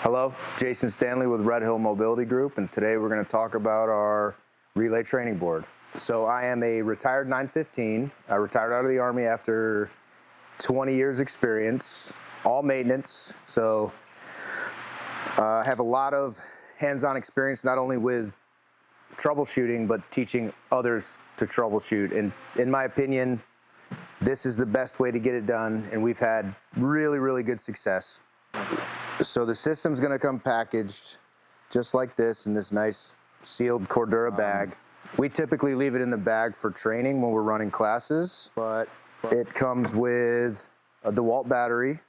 Hello, Jason Stanley with Red Hill Mobility Group, and today we're going to talk about our relay training board. So I am a retired 915. I retired out of the Army after 20 years experience, all maintenance. So I have a lot of hands-on experience, not only with troubleshooting, but teaching others to troubleshoot. And in my opinion, this is the best way to get it done, and we've had really, really good success. So the system's going to come packaged just like this in this nice sealed Cordura bag. We typically leave it in the bag for training when we're running classes, but it comes with a DeWalt battery,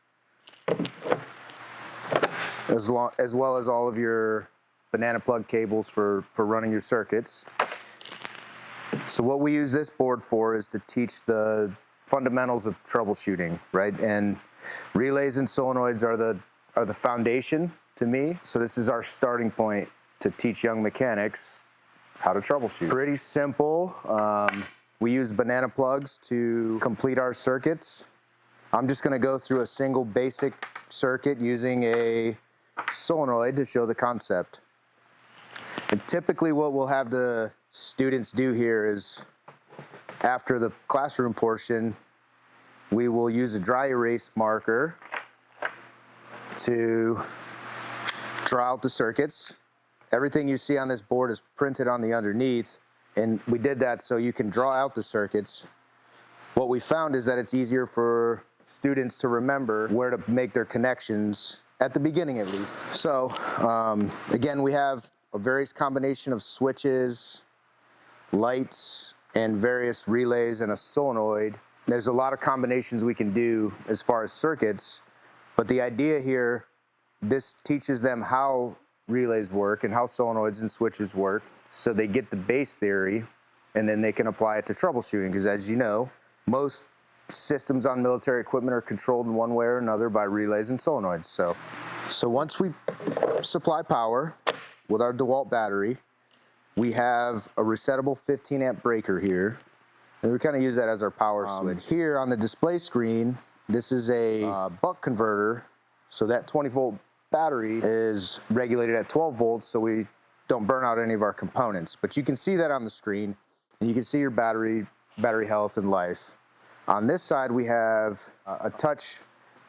as well as all of your banana plug cables for running your circuits. So what we use this board for is to teach the fundamentals of troubleshooting, right? And relays and solenoids are the foundation to me. So this is our starting point to teach young mechanics how to troubleshoot. Pretty simple. We use banana plugs to complete our circuits. I'm just going to go through a single basic circuit using a solenoid to show the concept. And typically what we'll have the students do here is, after the classroom portion, we will use a dry erase marker to draw out the circuits. Everything you see on this board is printed on the underneath, and we did that so you can draw out the circuits. What we found is that it's easier for students to remember where to make their connections at the beginning, at least. So again, we have a various combination of switches, lights, and various relays and a solenoid. There's a lot of combinations we can do as far as circuits, but the idea here, this teaches them how relays work and how solenoids and switches work, so they get the base theory, and then they can apply it to troubleshooting, because as you know, most systems on military equipment are controlled in one way or another by relays and solenoids. So once we supply power with our DeWalt battery, we have a resettable 15 amp breaker here, and we kind of use that as our power switch. Here on the display screen, this is a buck converter, so that 20-volt battery is regulated at 12 volts so we don't burn out any of our components. But you can see that on the screen, and you can see your battery health and life. On this side, we have a touch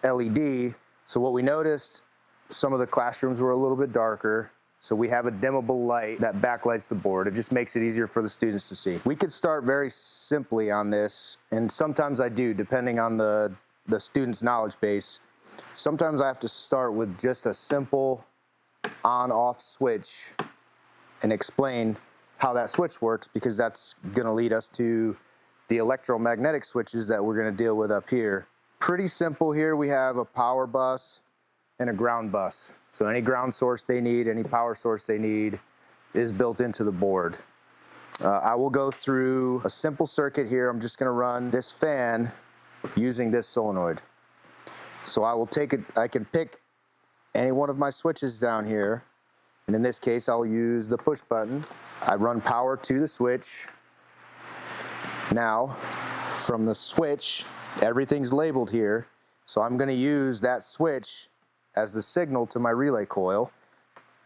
LED. So what we noticed, some of the classrooms were a little bit darker, so we have a dimmable light that backlights the board. It just makes it easier for the students to see. We could start very simply on this, and sometimes I do, depending on the student's knowledge base. Sometimes I have to start with just a simple on-off switch and explain how that switch works, because that's going to lead us to the electromagnetic switches that we're going to deal with up here. Pretty simple here. We have a power bus and a ground bus. So any ground source they need, any power source they need is built into the board. I will go through a simple circuit here. I'm just going to run this fan using this solenoid. So I will take it, I can pick any one of my switches down here, and in this case I'll use the push button. I run power to the switch. Now from the switch, everything's labeled here, so I'm going to use that switch as the signal to my relay coil.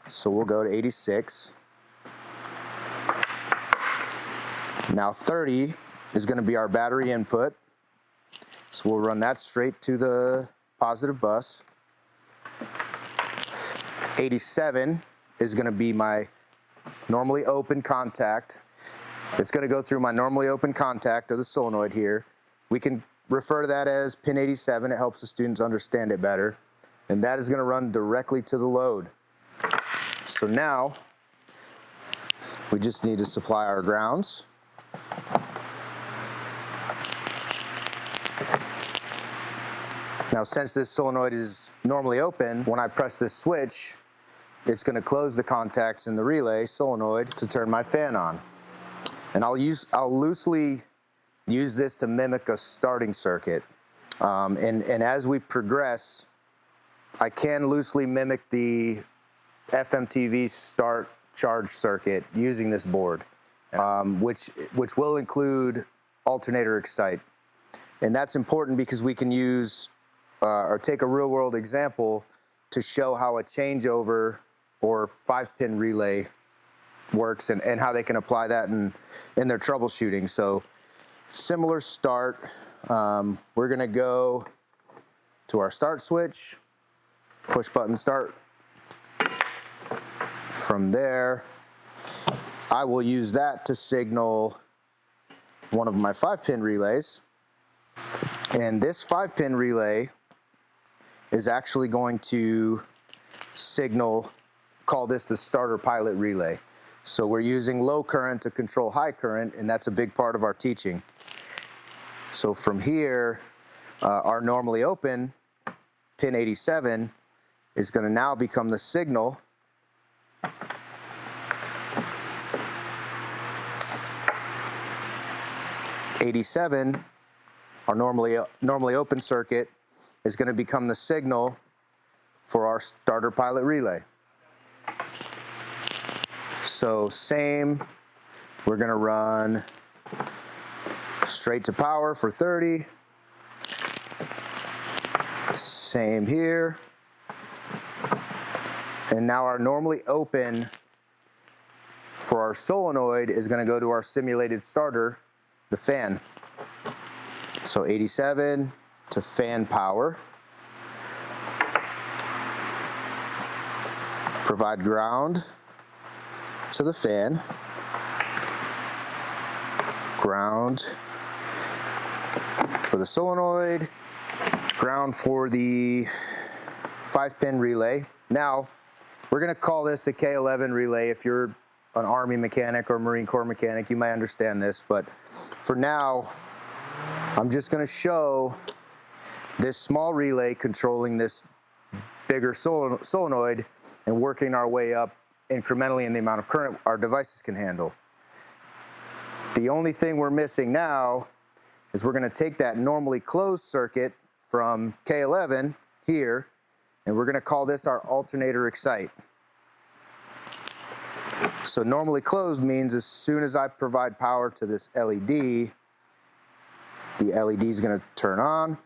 So we'll go to 86. Now 30 is going to be our battery input, so we'll run that straight to the positive bus. 87 is going to be my normally open contact. It's going to go through my normally open contact of the solenoid here. We can refer to that as pin 87. It helps the students understand it better. And that is going to run directly to the load. So now we just need to supply our grounds. Now, since this solenoid is normally open, when I press this switch, it's going to close the contacts in the relay solenoid to turn my fan on. And I'll loosely use this to mimic a starting circuit. And as we progress, I can loosely mimic the FMTV start charge circuit using this board, which will include alternator excite. And that's important because we can use or take a real world example to show how a changeover or 5-pin relay works and how they can apply that in their troubleshooting. So similar start. We're gonna go to our start switch, push button start. From there, I will use that to signal one of my 5-pin relays. And this 5-pin relay is actually going to signal, call this the starter pilot relay. So we're using low current to control high current, and that's a big part of our teaching. So from here, our normally open pin 87 is going to now become the signal. '87, our normally open circuit, is going to become the signal for our starter pilot relay. So same, we're going to run straight to power for 30. Same here. And now our normally open for our solenoid is going to go to our simulated starter, the fan. So 87 to fan power. Provide ground to the fan. Ground for the solenoid. Ground for the 5-pin relay. Now, we're going to call this a K11 relay. If you're an Army mechanic or Marine Corps mechanic, you might understand this, but for now, I'm just going to show this small relay controlling this bigger solenoid and working our way up incrementally in the amount of current our devices can handle. The only thing we're missing now is we're going to take that normally closed circuit from K11 here, and we're going to call this our alternator excite. So normally closed means as soon as I provide power to this LED, the LED is going to turn on.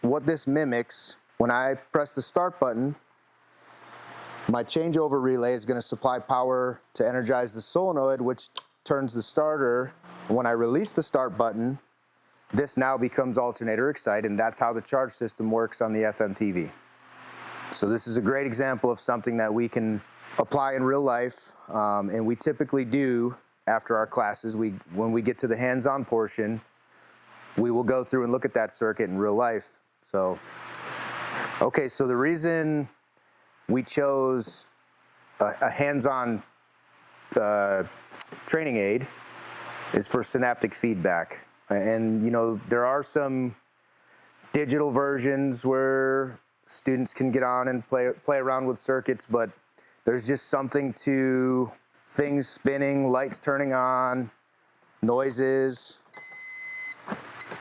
What this mimics, when I press the start button, my changeover relay is going to supply power to energize the solenoid, which turns the starter. When I release the start button, this now becomes alternator excite, and that's how the charge system works on the FMTV. So this is a great example of something that we can apply in real life, and we typically do after our classes. When we get to the hands-on portion, we will go through and look at that circuit in real life. So, okay, so the reason we chose a hands-on training aid is for synaptic feedback. And you know, there are some digital versions where students can get on and play around with circuits, but there's just something to things spinning, lights turning on, noises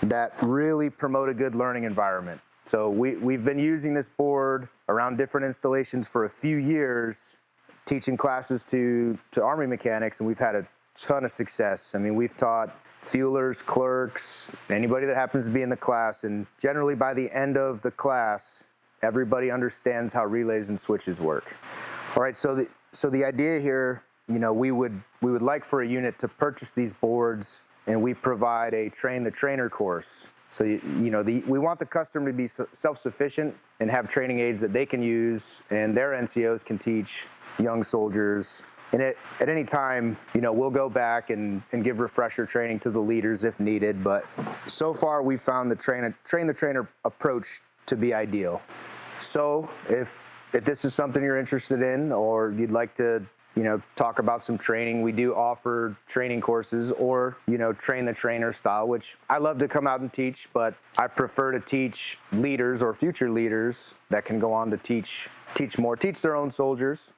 that really promote a good learning environment. So we've been using this board around different installations for a few years, teaching classes to Army mechanics, and we've had a ton of success. I mean, we've taught fuelers, clerks, anybody that happens to be in the class, and generally by the end of the class, everybody understands how relays and switches work. All right, so the idea here, you know, we would like for a unit to purchase these boards, and we provide a train the trainer course. So you know, we want the customer to be self-sufficient and have training aids that they can use, and their NCOs can teach young soldiers. And at any time, you know, we'll go back and give refresher training to the leaders if needed. But so far, we've found the train the trainer approach to be ideal. So if this is something you're interested in, or you'd like to, you know, talk about some training, we do offer training courses, or, you know, train the trainer style, which I love to come out and teach, but I prefer to teach leaders or future leaders that can go on to teach their own soldiers.